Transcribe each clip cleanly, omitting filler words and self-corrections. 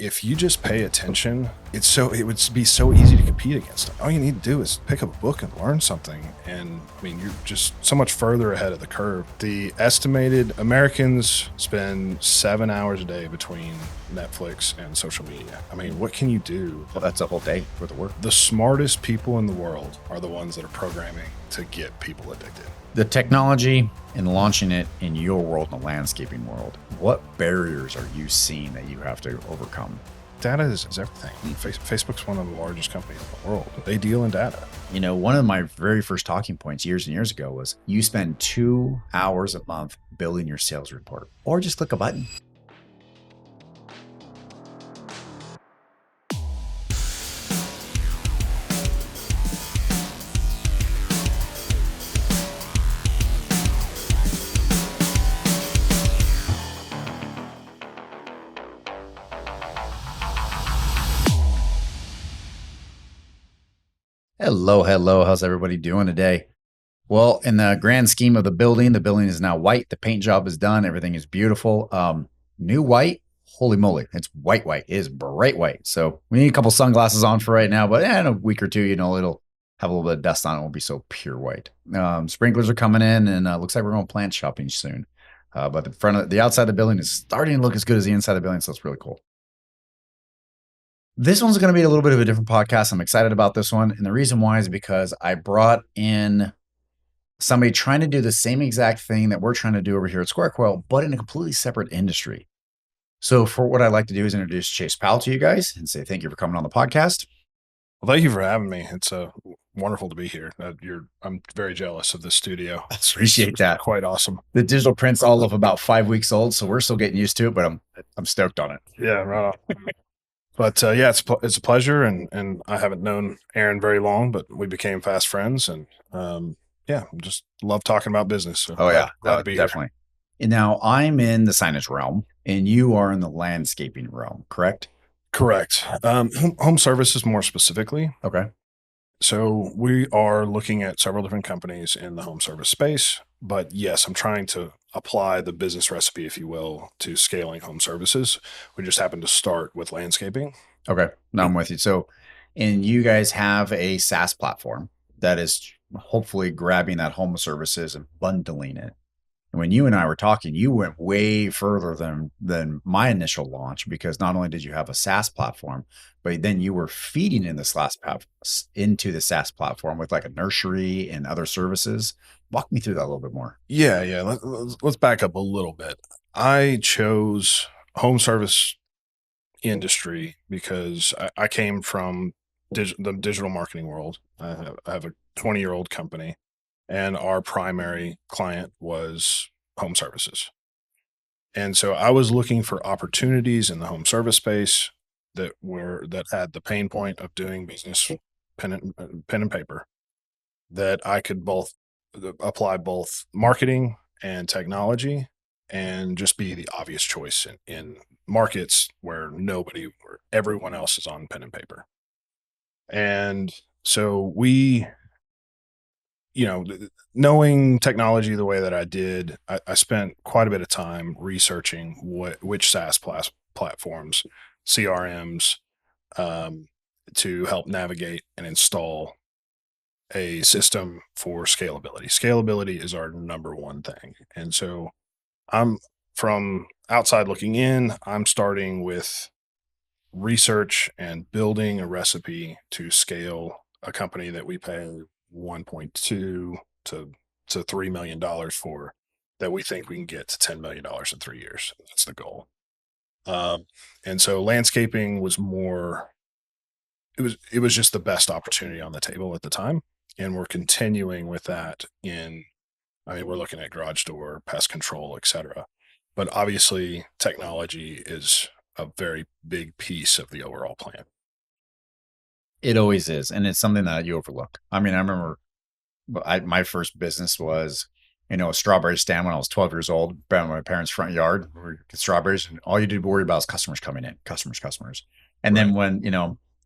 if you just pay attention, it would be so easy to compete against them. All you need to do is pick up a book and learn something. And I mean, you're just so much further ahead of the curve. The estimated Americans spend 7 hours a day between Netflix and social media. I mean, what can you do? Well, that's a whole day worth of work. The smartest people in the world are the ones that are programming to get people addicted. The technology and launching it in your world, in the landscaping world, what barriers are you seeing that you have to overcome? Data is everything. Facebook's one of the largest companies in the world. They deal in data. You know, one of my very first talking points years and years ago was you spend 2 hours a month building your sales report, or just click a button. Hello. How's everybody doing today? Well, in the grand scheme of the building is now white. The paint job is done. Everything is beautiful. New white. Holy moly. It's white. It is bright white. So we need a couple sunglasses on for right now, but in a week or two, it'll have a little bit of dust on it. It won't be so pure white. Sprinklers are coming in, and looks like we're going plant shopping soon. But the outside of the building is starting to look as good as the inside of the building. So it's really cool. This one's going to be a little bit of a different podcast. I'm excited about this one. And the reason why is because I brought in somebody trying to do the same exact thing that we're trying to do over here at Square Coil, but in a completely separate industry. So for what I'd like to do is introduce Chase Powell to you guys and say thank you for coming on the podcast. Well, thank you for having me. It's wonderful to be here. I'm very jealous of this studio. I appreciate that. Quite awesome. The digital print's all of about 5 weeks old, so we're still getting used to it, but I'm stoked on it. Yeah, right on. But yeah, it's a pleasure, and I haven't known Aaron very long, but we became fast friends, and yeah, just love talking about business. So glad to be definitely. here. And now I'm in the signage realm, and you are in the landscaping realm, correct? Correct. Home services more specifically. Okay. So we are looking at several different companies in the home service space, but yes, I'm trying to apply the business recipe, if you will, to scaling home services. We just happen to start with landscaping. Okay. Now I'm with you. So, and you guys have a SaaS platform that is hopefully grabbing that home services and bundling it. And when you and I were talking, you went way further than my initial launch, because not only did you have a SaaS platform, but then you were feeding into the SaaS platform with like a nursery and other services. Walk me through that a little bit more. Yeah. Let's back up a little bit. I chose home service industry because I came from the digital marketing world. I have a 20-year-old company, and our primary client was home services. And so I was looking for opportunities in the home service space that had the pain point of doing business pen and paper, that I could apply both marketing and technology and just be the obvious choice in markets where everyone else is on pen and paper. And so knowing technology the way that I did, I spent quite a bit of time researching which SaaS platforms, CRMs, to help navigate and install a system for scalability. Scalability is our number one thing. And so I'm from outside looking in, I'm starting with research and building a recipe to scale a company that we pay $1.2 to $3 million for, that we think we can get to $10 million in 3 years. That's the goal. And so landscaping was it was just the best opportunity on the table at the time. And we're continuing with that we're looking at garage door, pest control, et cetera. But obviously technology is a very big piece of the overall plan. It always is. And it's something that you overlook. I mean, I remember my first business was, a strawberry stand when I was 12 years old, in my parents' front yard. We get strawberries, and all you did worry about is customers coming in, customers. And then when,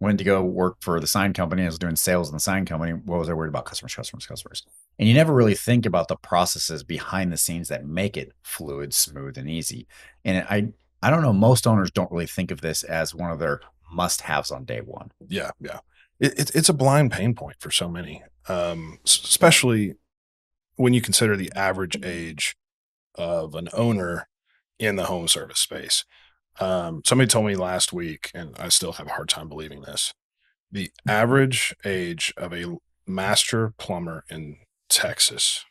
went to go work for the sign company, I was doing sales in the sign company. What was I worried about? Customers. And you never really think about the processes behind the scenes that make it fluid, smooth, and easy. And I don't know. Most owners don't really think of this as one of their must-haves on day one. Yeah, yeah. It's a blind pain point for so many, especially when you consider the average age of an owner in the home service space. Somebody told me last week, and I still have a hard time believing this. The average age of a master plumber in Texas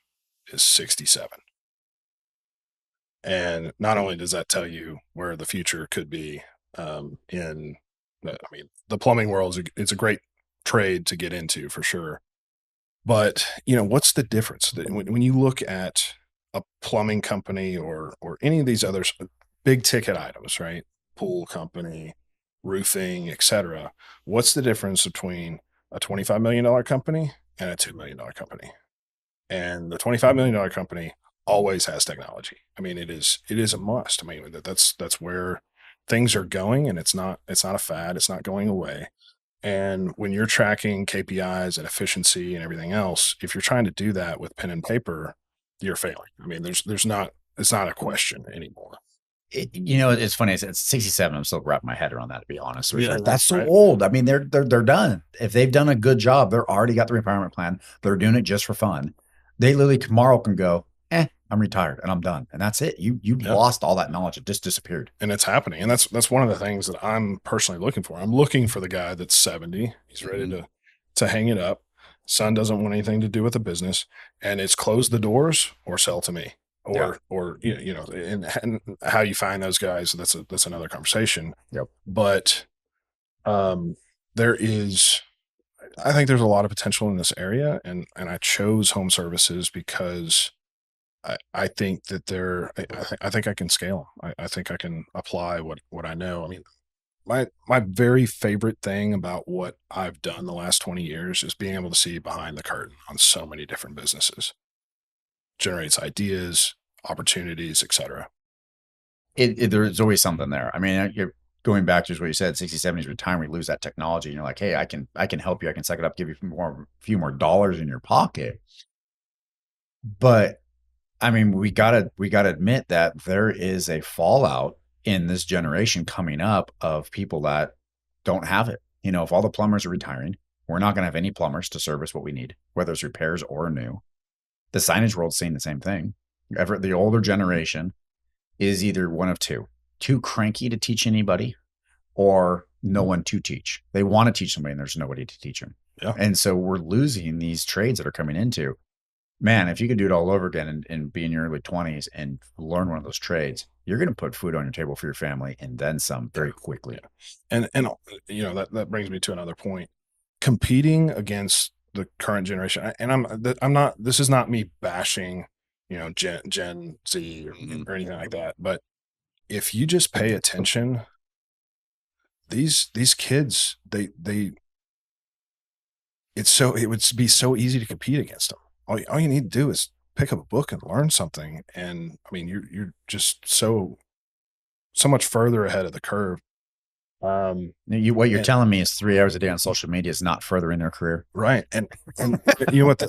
is 67. And not only does that tell you where the future could be, in, I mean, the plumbing world it's a great trade to get into for sure. But what's the difference when you look at a plumbing company or any of these other big ticket items, right? Pool company, roofing, etc. What's the difference between a $25 million company and a $2 million company? And the $25 million company always has technology. I mean, it is a must. I mean, that's where things are going, and it's not a fad. It's not going away. And when you're tracking KPIs and efficiency and everything else, if you're trying to do that with pen and paper, you're failing. I mean, there's not it's not a question anymore. It's funny. It's 67. I'm still wrapping my head around that, to be honest with Yeah, you. That's so right. old. I mean, they're done. If they've done a good job, they're already got the retirement plan. They're doing it just for fun. They literally tomorrow can go, I'm retired and I'm done. And that's it. You Yeah. lost all that knowledge. It just disappeared. And it's happening. And that's one of the things that I'm personally looking for. I'm looking for the guy that's 70. He's ready to hang it up. Son doesn't want anything to do with the business, and it's close the doors or sell to me. Yeah. Or and how you find those guys, that's another conversation. Yep. But there is I think there's a lot of potential in this area, and I chose home services because I think that I think I can scale 'em. I think I can apply what I know. I mean, my very favorite thing about what I've done the last 20 years is being able to see behind the curtain on so many different businesses. Generates ideas, opportunities, etc. There's always something there. I mean, you're going back to what you said, 60, 70s retirement, we lose that technology. And you're like, hey, I can help you. I can suck it up, give you few more dollars in your pocket. But I mean, we gotta admit that there is a fallout in this generation coming up of people that don't have it. If all the plumbers are retiring, we're not gonna have any plumbers to service what we need, whether it's repairs or new. The signage world's saying the same thing. The older generation is either one of two: too cranky to teach anybody, or no one to teach. They want to teach somebody and there's nobody to teach them. Yeah. And so we're losing these trades that are coming into. Man, if you could do it all over again and be in your early 20s and learn one of those trades, you're going to put food on your table for your family and then some very quickly. And that brings me to another point. Competing against the current generation, and I'm not. This is not me bashing, Gen Z or anything like that. But if you just pay attention, these kids, it would be so easy to compete against them. All you need to do is pick up a book and learn something, and I mean, you're just so much further ahead of the curve. What you're telling me is 3 hours a day on social media is not furthering their career. Right. And you know what?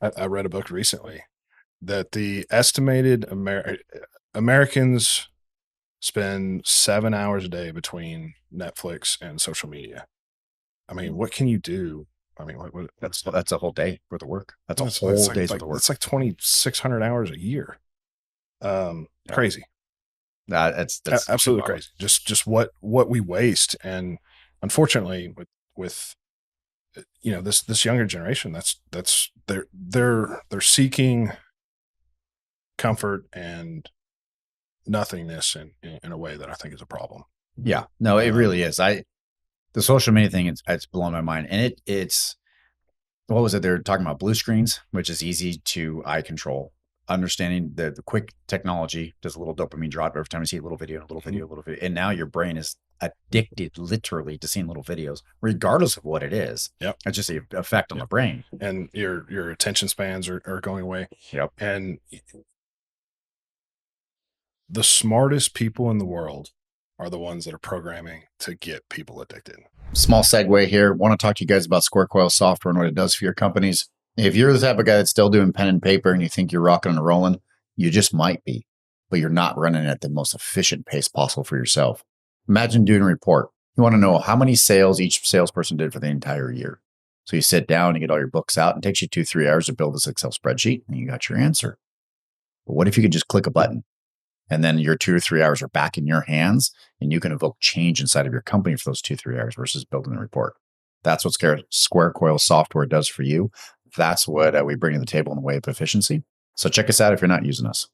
I read a book recently that the estimated Americans spend 7 hours a day between Netflix and social media. I mean, what can you do? I mean, That's a whole day worth of work. That's a whole it's day's worth of work. It's like 2,600 hours a year. Crazy. That's Absolutely crazy. Just what we waste, and unfortunately, with this younger generation, that's they're seeking comfort and nothingness in a way that I think is a problem. Yeah, no, it really is. The social media thing, it's blown my mind, and it's what was it? They're talking about blue screens, which is easy to eye control. Understanding the quick technology does a little dopamine drop every time you see a little video, and a little video, a little video, and now your brain is addicted, literally, to seeing little videos, regardless of what it is. Yep, it's just the effect on the brain, and your attention spans are going away. Yep, and the smartest people in the world are the ones that are programming to get people addicted. Small segue here. Want to talk to you guys about Square Coil software and what it does for your companies. If you're the type of guy that's still doing pen and paper and you think you're rocking and rolling, you just might be. but you're not running at the most efficient pace possible for yourself. Imagine doing a report. You want to know how many sales each salesperson did for the entire year. So you sit down, you get all your books out, and it takes you 2-3 hours to build this Excel spreadsheet, and you got your answer. But what if you could just click a button and then your 2 or 3 hours are back in your hands and you can evoke change inside of your company for those 2-3 hours versus building a report? That's what Square Coil software does for you. That's what we bring to the table in the way of efficiency. So check us out if you're not using us.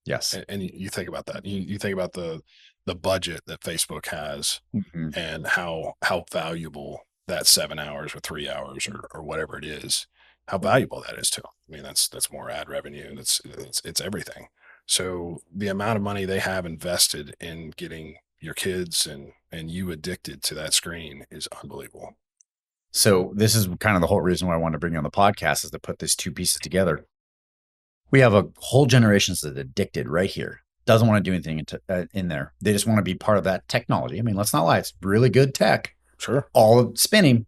Yes. And you think about that. You think about the budget that Facebook has Mm-hmm. and how valuable that 7 hours or 3 hours or whatever it is, how valuable that is to them. I mean, that's more ad revenue. It's everything. So the amount of money they have invested in getting your kids and you addicted to that screen is unbelievable. So this is kind of the whole reason why I wanted to bring you on the podcast, is to put these two pieces together. We have a whole generation that's addicted right here. Doesn't want to do anything in there. They just want to be part of that technology. I mean, let's not lie. It's really good tech. Sure. All spinning.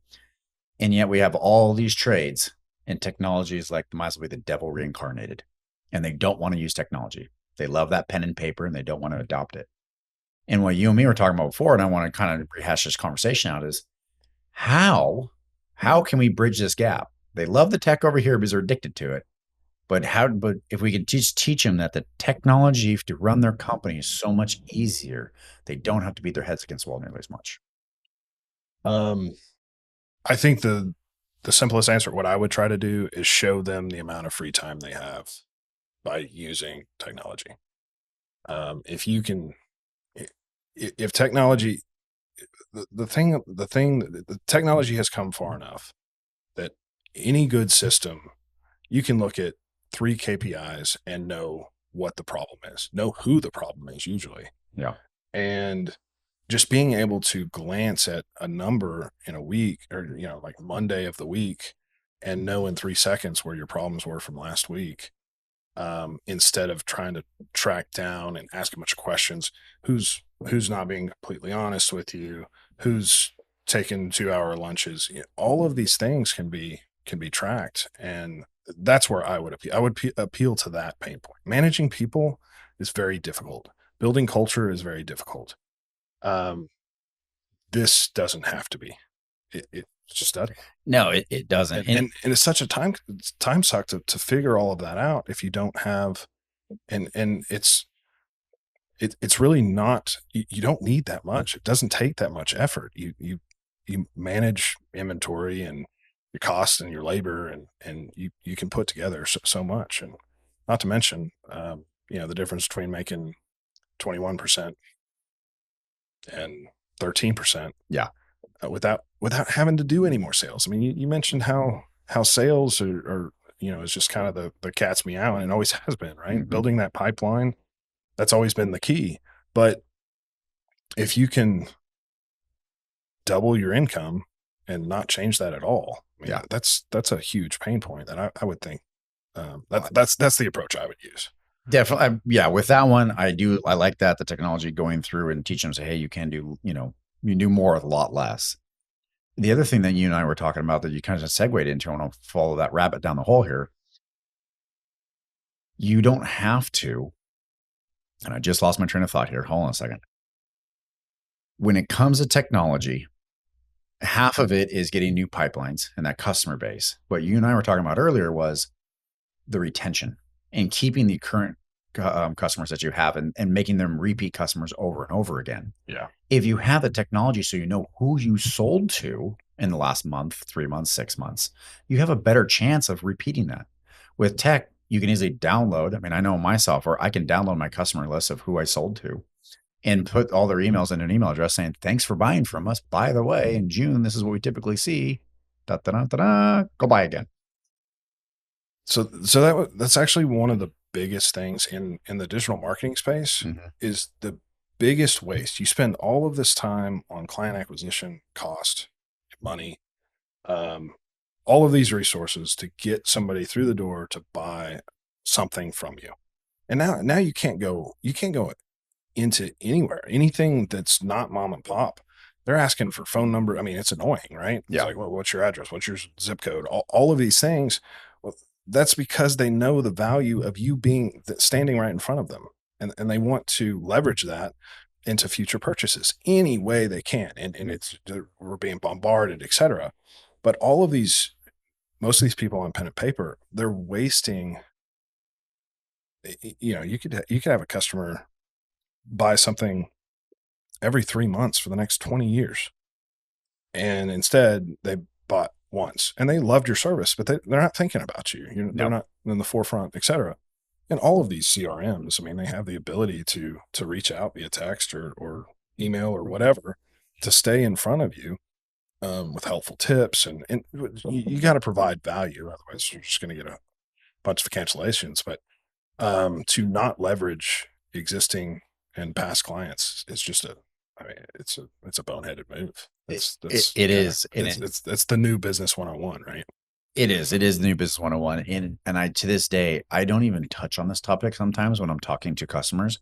And yet we have all these trades, and technology is like, might as well be the devil reincarnated. And they don't want to use technology. They love that pen and paper and they don't want to adopt it. And what you and me were talking about before, and I want to kind of rehash this conversation out, is how can we bridge this gap? They love the tech over here because they're addicted to it. But if we could teach them that the technology to run their company is so much easier, they don't have to beat their heads against the wall nearly as much. I think the simplest answer, what I would try to do, is show them the amount of free time they have by using technology. If technology, the technology has come far enough that any good system, you can look at 3 KPIs and know what the problem is, know who the problem is usually. Yeah. And just being able to glance at a number in a week, or, like Monday of the week, and know in 3 seconds where your problems were from last week, instead of trying to track down and ask a bunch of questions, who's not being completely honest with you, who's taking 2-hour lunches. All of these things can be tracked, and that's where I would appeal. I would appeal to that pain point. Managing people is very difficult. Building culture is very difficult. This doesn't have to be. It just doesn't. No, it doesn't. And it's such a time suck to figure all of that out if you don't have, and it's really not, you don't need that much. It doesn't take that much effort. You manage inventory and your costs and your labor, and you can put together so much. And not to mention, the difference between making 21% and 13%. Yeah. Without having to do any more sales. I mean, you mentioned how sales are is just kind of the cat's meow, and it always has been, right? Mm-hmm. Building that pipeline, that's always been the key. But if you can double your income and not change that at all, that's a huge pain point that I would think that's the approach I would use. Definitely. Yeah. With that one, I like that, the technology going through and teaching them, say, hey, you can do, you do more with a lot less. The other thing that you and I were talking about that you kind of segued into, I want to follow that rabbit down the hole here. You don't have to, and I just lost my train of thought here. Hold on a second. When it comes to technology, half of it is getting new pipelines and that customer base. What you and I were talking about earlier was the retention and keeping the current customers that you have and making them repeat customers over and over again. Yeah. If you have the technology, so you know who you sold to in the last month, 3 months, 6 months, you have a better chance of repeating that. With tech, you can easily download. I mean, I know my software, I can download my customer list of who I sold to and put all their emails in an email address saying, thanks for buying from us. By the way, in June, this is what we typically see. Da, da, da, da, da, go buy again. So that's actually one of the biggest things in the digital marketing space. Mm-hmm. Is the biggest waste. You spend all of this time on client acquisition cost, money, all of these resources to get somebody through the door to buy something from you. And now you can't go into anywhere, anything that's not mom and pop. They're asking for phone number. I mean, it's annoying, right? Yeah. It's like, well, what's your address? What's your zip code? All of these things. Well, that's because they know the value of you standing right in front of them. and they want to leverage that into future purchases any way they can. And we're being bombarded, etc. But all of these, most of these people on pen and paper, they're wasting. You could have a customer buy something every 3 months for the next 20 years, and instead they bought once and they loved your service, but they're not thinking about you. They're not in the forefront, etc. And all of these CRMs, I mean, they have the ability to reach out via text or email or whatever to stay in front of you, with helpful tips, and you got to provide value, otherwise you're just going to get a bunch of cancellations. But to not leverage existing and past clients is just I mean, it's a boneheaded move. It is. It's the new business 101, right? It is new business 101. And I, to this day, I don't even touch on this topic sometimes when I'm talking to customers,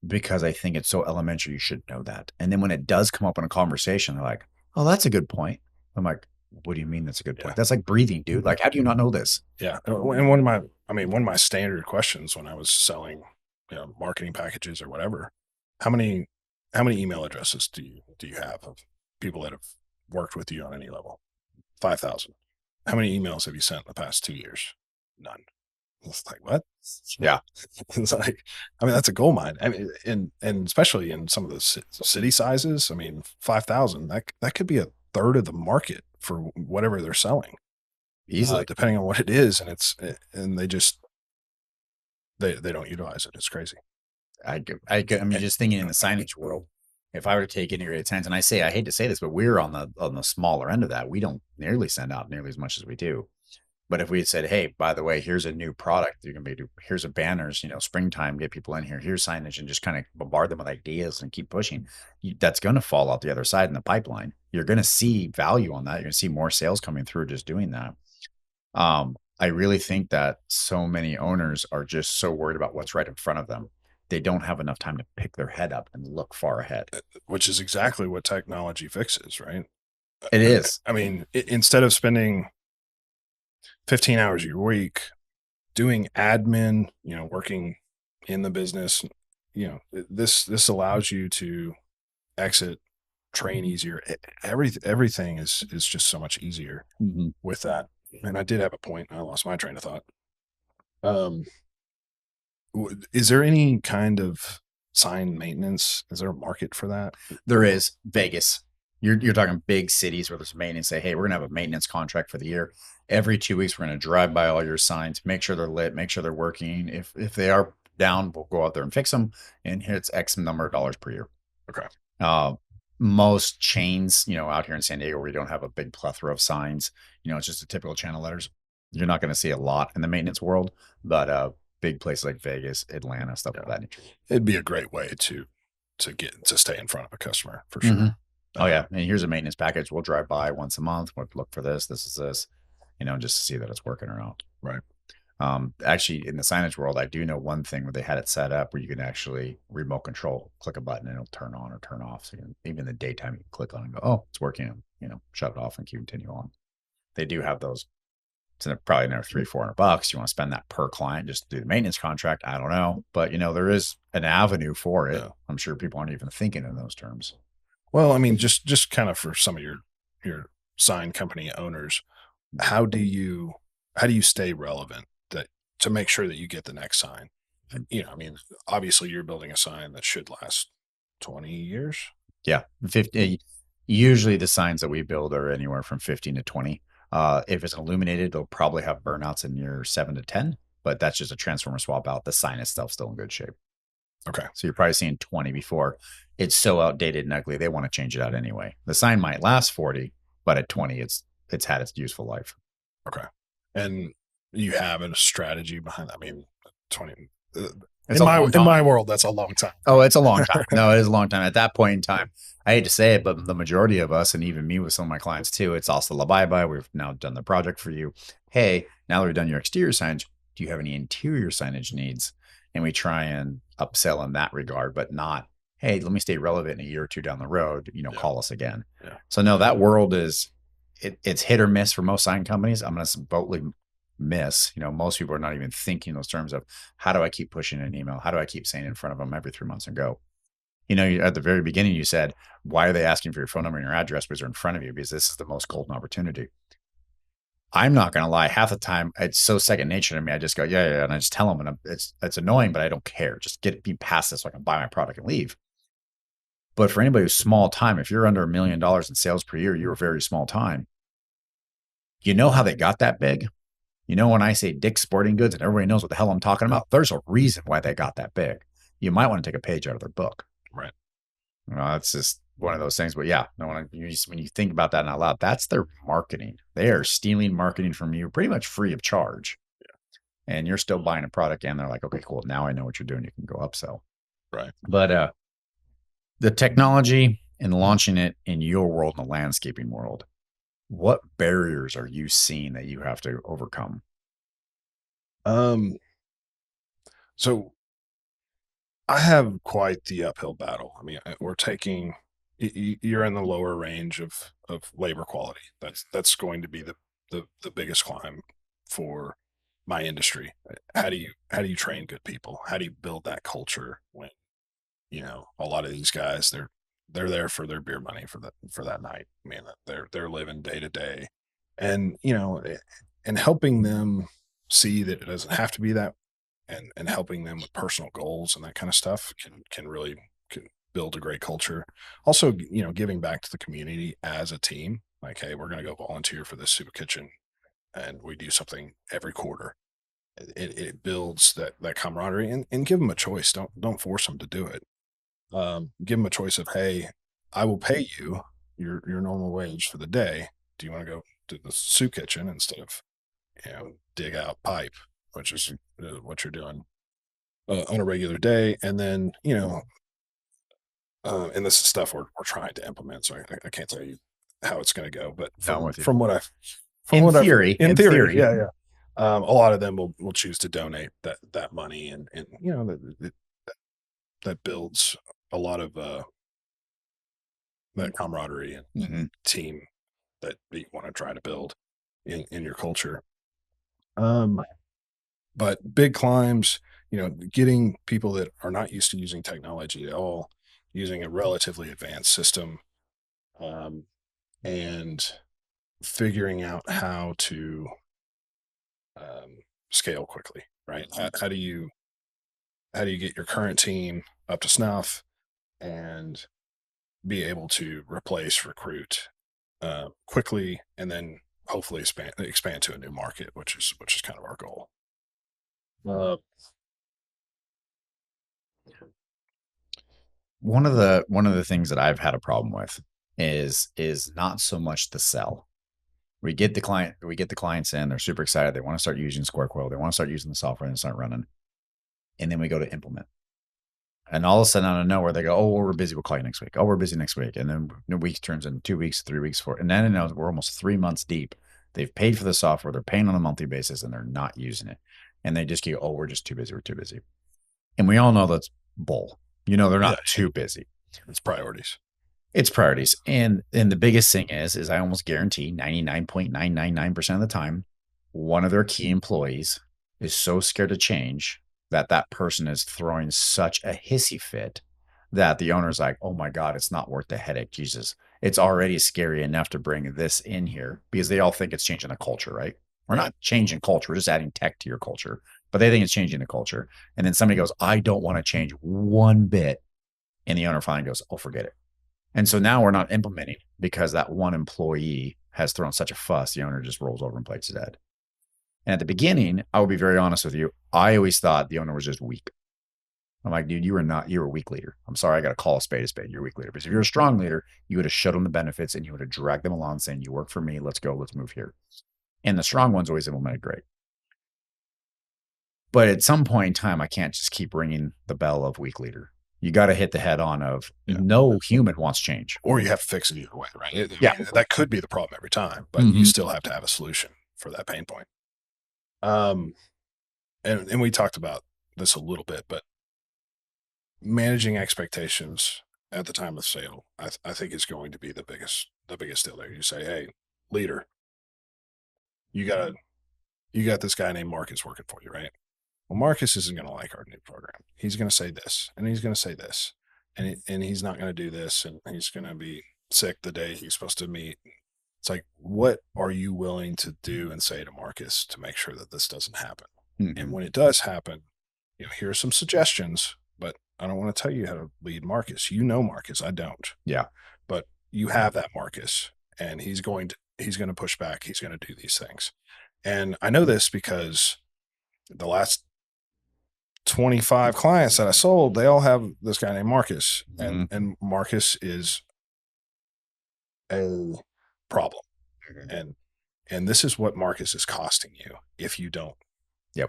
because I think it's so elementary. You should know that. And then when it does come up in a conversation, they're like, "Oh, that's a good point." I'm like, "What do you mean that's a good point? That's like breathing, dude. Like, how do you not know this?" Yeah. And one of my standard questions when I was selling, marketing packages or whatever, how many email addresses do you have of people that have worked with you on any level? 5,000. How many emails have you sent in the past 2 years? None. It's like, what? Yeah. It's like, I mean, that's a gold mine. I mean, and especially in some of the city sizes, I mean, 5,000, that could be a third of the market for whatever they're selling, Easily. depending on what it is. And they don't utilize it. It's crazy. I mean, just thinking in the signage world, if I were to take integrated signs, and I hate to say this, but we're on the smaller end of that. We don't nearly send out nearly as much as we do. But if we had said, "Hey, by the way, here's a new product you're gonna be, here's a banners, springtime, get people in here, here's signage," and just kind of bombard them with ideas and keep pushing, that's going to fall out the other side in the pipeline. You're going to see value on that. You're going to see more sales coming through just doing that. I really think that so many owners are just so worried about what's right in front of them. They don't have enough time to pick their head up and look far ahead. Which is exactly what technology fixes, right? It is. I mean, instead of spending 15 hours a week doing admin, working in the business, this allows you to exit, train easier. Everything is just so much easier with that. And I did have a point. I lost my train of thought. Is there any kind of sign maintenance? Is there a market for that? There is. Vegas. You're talking big cities where there's maintenance. Say, "Hey, we're gonna have a maintenance contract for the year. Every 2 weeks, we're gonna drive by all your signs, make sure they're lit, make sure they're working. If they are down, we'll go out there and fix them. And it's X number of dollars per year." Okay. Most chains, out here in San Diego, where you don't have a big plethora of signs, it's just a typical channel letters. You're not going to see a lot in the maintenance world, but big places like Vegas, Atlanta, stuff like that. It'd be a great way to stay in front of a customer for sure. Oh yeah. And here's a maintenance package. We'll drive by once a month. We'll look for this. This is this, just to see that it's working or not. Right. Actually, in the signage world, I do know one thing where they had it set up where you can actually remote control, click a button, and it'll turn on or turn off. So even in the daytime, you can click on it and go, "Oh, it's working," shut it off and continue on. They do have those. It's probably another $300-400. You want to spend that per client just to do the maintenance contract? I don't know, but there is an avenue for it. Yeah. I'm sure people aren't even thinking in those terms. Well, I mean, just kind of for some of your sign company owners, how do you stay relevant to make sure that you get the next sign? I mean, obviously you're building a sign that should last 20 years. Yeah. 50. Usually the signs that we build are anywhere from 15 to 20. If it's illuminated, they'll probably have burnouts in year 7 to 10, but that's just a transformer swap out. The sign itself still in good shape. Okay. So you're probably seeing 20 before it's so outdated and ugly. They want to change it out anyway. The sign might last 40, but at 20, it's had its useful life. Okay. And you have a strategy behind that. I mean, 20, in my world, that's a long time. Oh, it's a long time. No, it is a long time. At that point in time, I hate to say it, but the majority of us, and even me with some of my clients too, it's also la bye-bye. We've now done the project for you. Hey, now that we've done your exterior signage, do you have any interior signage needs? And we try and upsell in that regard, but not, "Hey, let me stay relevant in a year or two down the road, call us again." Yeah. So no, that world is, it's hit or miss for most sign companies. I'm going to boldly miss. Most people are not even thinking those terms of how do I keep pushing an email? How do I keep saying in front of them every 3 months and go? At the very beginning, you said, why are they asking for your phone number and your address? Because they're in front of you, because this is the most golden opportunity. I'm not going to lie. Half the time, it's so second nature to me. I just go, yeah, yeah. And I just tell them, and it's annoying, but I don't care. Just be past this so I can buy my product and leave. But for anybody who's small time, if you're under $1 million in sales per year, you're very small time. You know how they got that big? When I say Dick's Sporting Goods and everybody knows what the hell I'm talking about, there's a reason why they got that big. You might want to take a page out of their book. Right. It's just one of those things. But yeah, no, when you think about that out loud, that's their marketing. They are stealing marketing from you pretty much free of charge. Yeah. And you're still buying a product, and they're like, okay, cool. Now I know what you're doing. You can go upsell. Right. But the technology and launching it in your world, in the landscaping world, what barriers are you seeing that you have to overcome? So I have quite the uphill battle. I mean, we're taking you're in the lower range of labor quality. That's going to be the biggest climb for my industry. How do you train good people? How do you build that culture when a lot of these guys they're there for their beer money for that night. I mean, they're living day to day, and and helping them see that it doesn't have to be that, and helping them with personal goals and that kind of stuff can really can build a great culture. Also, giving back to the community as a team. Like, hey, we're going to go volunteer for this soup kitchen, and we do something every quarter. It builds that camaraderie, and give them a choice. Don't force them to do it. Give them a choice of, hey, I will pay you your normal wage for the day. Do you want to go to the soup kitchen instead of dig out pipe, which is what you're doing on a regular day? And then and this is stuff we're trying to implement, so I can't tell you how it's going to go, but No, I'm from with you. from what I've In theory, in theory, yeah, yeah. A lot of them will choose to donate that money, and that builds a lot of that camaraderie and Mhm. team that you want to try to build in your culture. Um, but big climbs, getting people that are not used to using technology at all, using a relatively advanced system, um, and figuring out how to um, scale quickly. Right? How do you get your current team up to snuff and be able to replace, recruit quickly, and then hopefully expand to a new market, which is kind of our goal. Uh, One of the things that I've had a problem with is not so much the sell. We get the clients in, they're super excited. They want to start using Square Quill. They want to start using the software and start running. And then we go to implement. And all of a sudden, out of nowhere, they go, "Oh, well, we're busy. We'll call you next week. Oh, we're busy next week." And then a week turns into 2 weeks, 3 weeks, and then we're almost 3 months deep. They've paid for the software. They're paying on a monthly basis, and they're not using it. And they just go, "Oh, we're just too busy. We're too busy." And we all know that's bull. They're yeah, not too busy. it's priorities. It's priorities. And the biggest thing is I almost guarantee 99.999% of the time, one of their key employees is so scared to change that that person is throwing such a hissy fit that the owner's like, "Oh my God, it's not worth the headache. Jesus, it's already scary enough to bring this in here," because they all think it's changing the culture, right? We're Right. not changing culture. We're just adding tech to your culture, but they think it's changing the culture. And then somebody goes, "I don't want to change one bit." And the owner finally goes, "Oh, forget it." And so now we're not implementing because that one employee has thrown such a fuss, the owner just rolls over and plays dead. And at the beginning, I will be very honest with you. I always thought the owner was just weak. I'm like, dude, you're a weak leader. I'm sorry, I got to call a spade a spade. You're a weak leader. Because if you're a strong leader, you would have showed them the benefits and you would have dragged them along saying, "You work for me. Let's go. Let's move here." And the strong ones always implemented great. But at some point in time, I can't just keep ringing the bell of weak leader. You got to hit the head on of Yeah. no human wants change. Or you have to fix it either way, right? Yeah. That could be the problem every time, but you still have to have a solution for that pain point. Um, and we talked about this a little bit, but managing expectations at the time of sale, I think is going to be the biggest deal there. You say, "Hey, leader, you gotta you got this guy named Marcus working for you, right? Well, Marcus isn't going to like our new program. He's going to say this, and he's going to say this, and he's not going to do this, and he's going to be sick the day he's supposed to meet. It's like, what are you willing to do and say to Marcus to make sure that this doesn't happen? Mm-hmm. And when it does happen, here are some suggestions, but I don't want to tell you how to lead Marcus. You know Marcus, I don't. Yeah. But you have that Marcus, and he's going to push back. He's going to do these things. And I know this because the last 25 clients that I sold, they all have this guy named Marcus, and Marcus is a problem. And this is what Marcus is costing you if you don't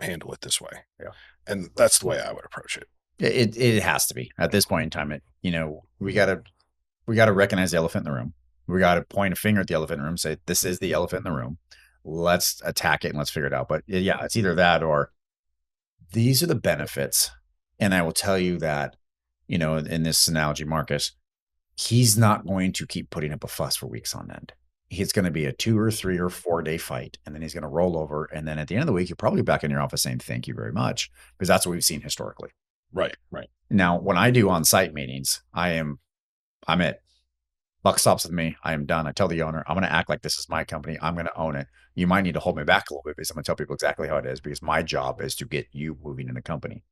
handle it this way. Yeah. And that's the way I would approach it. It has to be at this point in time. We got to recognize the elephant in the room. We got to point a finger at the elephant in the room, say, this is the elephant in the room. Let's attack it and let's figure it out. But yeah, it's either that or these are the benefits. And I will tell you that, in this analogy, Marcus, he's not going to keep putting up a fuss for weeks on end. It's going to be a 2 or 3 or 4 day fight. And then he's going to roll over. And then at the end of the week, you're probably back in your office saying, thank you very much, because that's what we've seen historically. Right. Now, when I do on-site meetings, I'm it. Buck stops with me. I am done. I tell the owner, I'm going to act like this is my company. I'm going to own it. You might need to hold me back a little bit because I'm going to tell people exactly how it is, because my job is to get you moving in the company.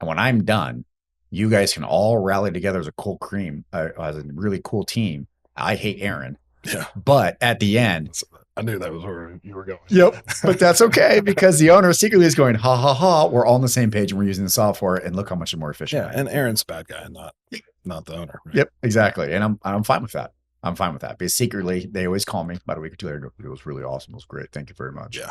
And when I'm done, you guys can all rally together as a cool cream, as a really cool team. I hate Aaron. Yeah. But at the end, I knew that was where you were going. Yep. But that's okay, because the owner secretly is going, ha, ha, ha. We're all on the same page and we're using the software, and look how much more efficient. Yeah. And Aaron's a bad guy, not the owner. Right? Yep, exactly. And I'm fine with that. I'm fine with that, because secretly they always call me about a week or two later. It was really awesome. It was great. Thank you very much. Yeah.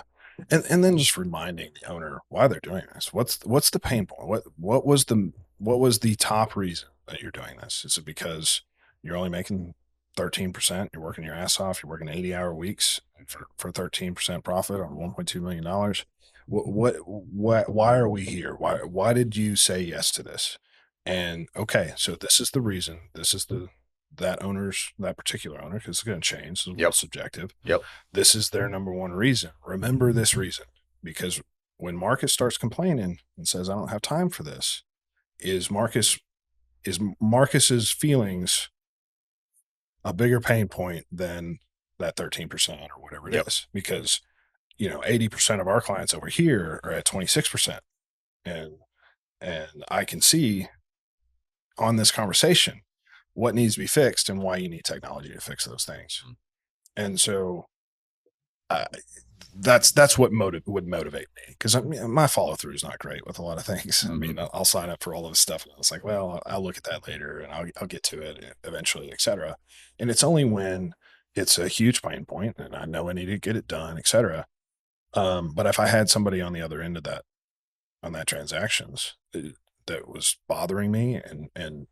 And then just reminding the owner why they're doing this. What's the pain point? What was the top reason that you're doing this? Is it because you're only making 13%? You're working your ass off. You're working 80-hour weeks for 13% profit on $1.2 million. Why are we here? Why did you say yes to this? And okay, so this is the reason. This is that particular owner, because it's going to change. It's Yep. subjective. Yep. This is their number one reason. Remember this reason, because when Marcus starts complaining and says, I don't have time for this, is Marcus's feelings a bigger pain point than that 13% or whatever it is? Because 80% of our clients over here are at 26%, and I can see on this conversation what needs to be fixed and why you need technology to fix those things. And so that's what would motivate me, because my follow through is not great with a lot of things. I mean, I'll sign up for all of this stuff, and it's like, well, I'll look at that later, and I'll get to it eventually, etc. And it's only when it's a huge pain point and I know I need to get it done, etc. But if I had somebody on the other end of that, on that transactions, that was bothering me, and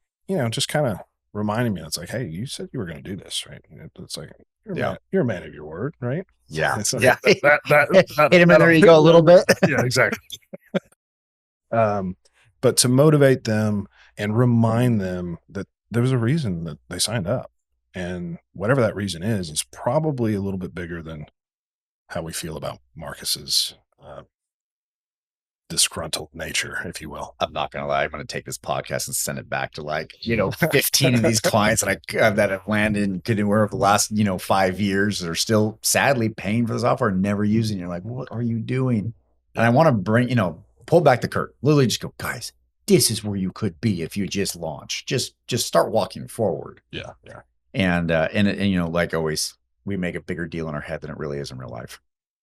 just kind of reminding me, it's like, hey, you said you were going to do this, right? It's like, you're a man of your word, right? Yeah. Like, yeah. That, hit him in there, you go a little bit. Yeah, exactly. But to motivate them and remind them that there was a reason that they signed up, and whatever that reason is probably a little bit bigger than how we feel about Marcus's disgruntled nature, if you will. I'm not gonna lie, I'm gonna take this podcast and send it back to 15 of these clients that have landed and could over the last 5 years are still sadly paying for the software and never using it. You're like, what are you doing? And I want to bring pull back the curtain, literally just go, guys, this is where you could be if you just launch, just start walking forward. Yeah. And like always, we make a bigger deal in our head than it really is in real life,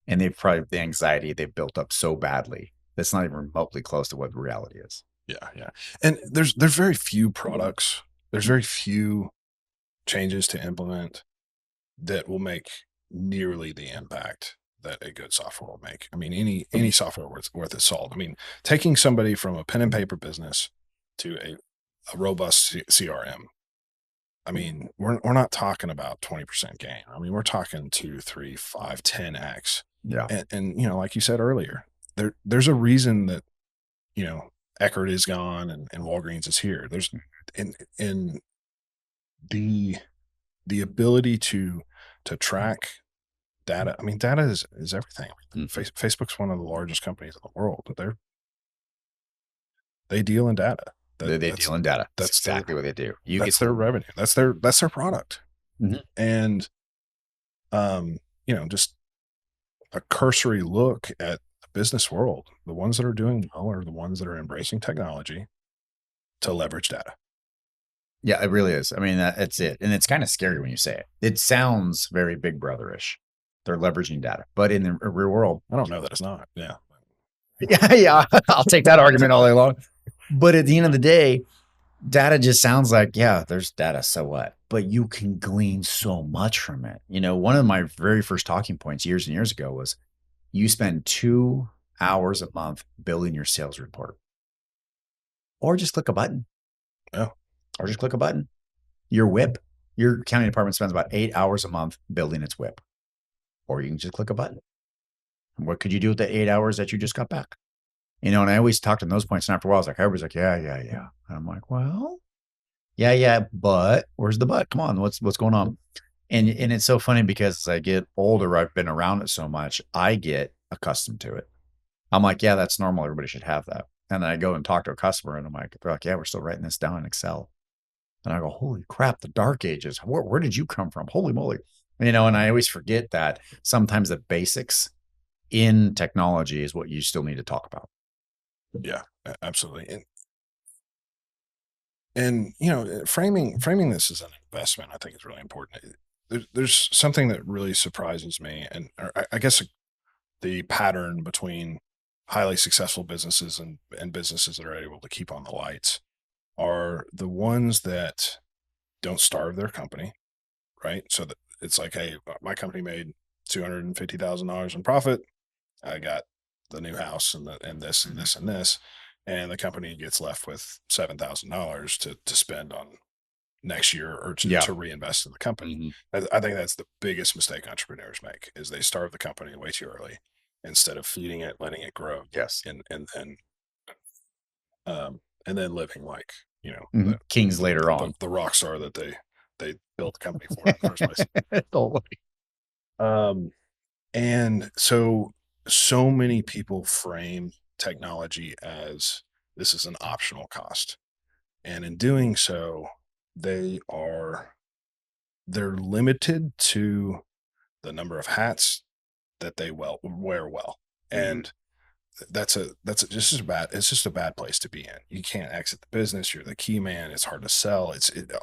and the anxiety they've built up so badly that's not even remotely close to what the reality is. Yeah. And there's very few products. There's very few changes to implement that will make nearly the impact that a good software will make. I mean, any software worth its salt. I mean, taking somebody from a pen and paper business to a robust CRM. I mean, we're not talking about 20% gain. I mean, we're talking 2, 3, 5, 10x. Yeah. And like you said earlier, there's a reason that Eckerd is gone and Walgreens is here. There's in the ability to track data. I mean, data is everything. I mean, Mhm. Facebook's one of the largest companies in the world. They deal in data. They deal in data. That's That's their exactly what they do. You that's get their to revenue. That's their product. Mhm. And just a cursory look at the business world, the ones that are doing well are the ones that are embracing technology to leverage data. Yeah, it really is. I mean, that's it. And it's kind of scary when you say it. It sounds very big brotherish. They're leveraging data, but in the real world, I don't know that it's not. Yeah. yeah, yeah, I'll take that argument all day long. But at the end of the day, data just sounds like, yeah, there's data, so what? But you can glean so much from it. One of my very first talking points years and years ago was you spend 2 hours a month building your sales report, or just click a button, Yeah. or just click a button. Your whip, your accounting department spends about 8 hours a month building its whip, or you can just click a button. What could you do with the 8 hours that you just got back? And I always talked in those points. And after a while, I was like, everybody's like, yeah, yeah, yeah. And I'm like, well, yeah, yeah, but where's the but? Come on, what's going on? And it's so funny because as I get older, I've been around it so much, I get accustomed to it. I'm like, yeah, that's normal. Everybody should have that. And then I go and talk to a customer and they're like, yeah, we're still writing this down in Excel. And I go, holy crap, the dark ages. Where did you come from? Holy moly. And I always forget that sometimes the basics in technology is what you still need to talk about. Yeah. Absolutely. And framing this as an investment, I think is really important. There's something that really surprises me, and I guess the pattern between highly successful businesses and businesses that are able to keep on the lights are the ones that don't starve their company, right? So that it's like, hey, my company made $250,000 in profit. I got the new house and this and this and this, and the company gets left with $7,000 to spend on next year or Yeah. to reinvest in the company. Mhm. I think that's the biggest mistake entrepreneurs make is they starve the company way too early instead of feeding it, letting it grow, Yes. and then living like Mhm. Kings later on. the rock star that they built the company for in the first place. Totally. Um, and so many people frame technology as this is an optional cost, and in doing so, they are they're limited to the number of hats that they wear well, Mhm. and that's just a bad it's just a bad place to be in. You can't exit the business. You're the key man. It's hard to sell.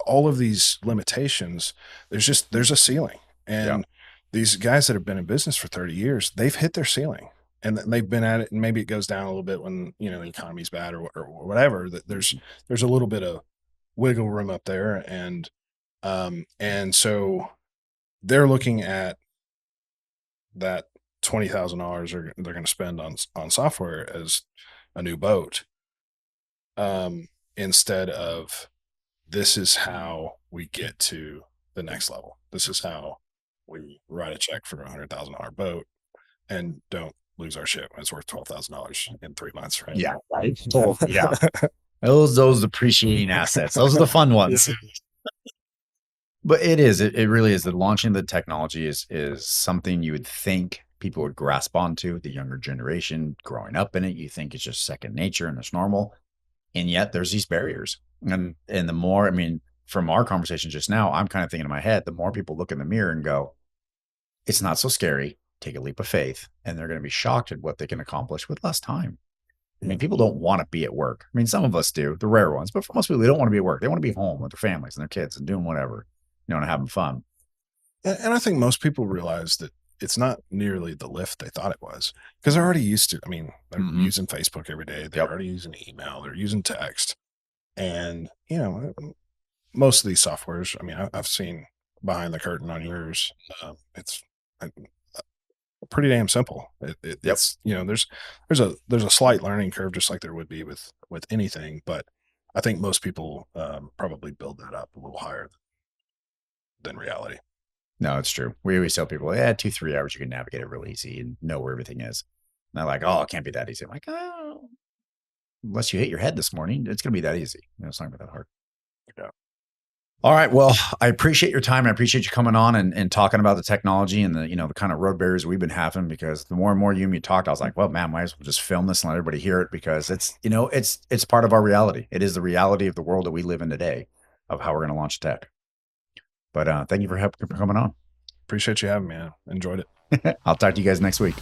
All of these limitations. There's a ceiling, Yeah. and these guys that have been in business for 30 years, they've hit their ceiling, and they've been at it. And maybe it goes down a little bit when the economy's bad or whatever. That Mhm. there's a little bit of wiggle room up there, and so they're looking at that $20,000 they're going to spend on software as a new boat, instead of this is how we get to the next level. This is how we write a check for $100,000 boat and don't lose our shit when it's worth $12,000 in 3 months, right? Yeah. Right. Totally. Yeah. Those depreciating assets. Those are the fun ones. But it really is that launching the technology is something you would think people would grasp onto, the younger generation growing up in it. You think it's just second nature and it's normal. And yet there's these barriers. And the more, I mean, from our conversation just now, I'm kind of thinking in my head, the more people look in the mirror and go, it's not so scary. Take a leap of faith. And they're going to be shocked at what they can accomplish with less time. I mean, people don't want to be at work. I mean, some of us do, the rare ones, but for most people, they don't want to be at work. They want to be home with their families and their kids and doing whatever, and having fun. And I think most people realize that it's not nearly the lift they thought it was because they're already used to. I mean, they're Mhm. using Facebook every day. They're Yep. already using email. They're using text, and most of these softwares. I mean, I've seen behind the curtain on yours. It's uh, pretty damn simple. Yep. It's there's a slight learning curve, just like there would be with anything, but I think most people probably build that up a little higher than reality. No, it's true. We always tell people, yeah, 2, 3 hours, you can navigate it real easy and know where everything is. And they're like, oh, it can't be that easy. I'm like, oh, unless you hit your head this morning, it's going to be that easy. It's not going to be that hard. Yeah. All right. Well, I appreciate your time. I appreciate you coming on and talking about the technology and the kind of road barriers we've been having, because the more and more you and me talked, I was like, well, man, might as well just film this and let everybody hear it, because it's part of our reality. It is the reality of the world that we live in today of how we're going to launch tech. But thank you for coming on. Appreciate you having me. I enjoyed it. I'll talk to you guys next week.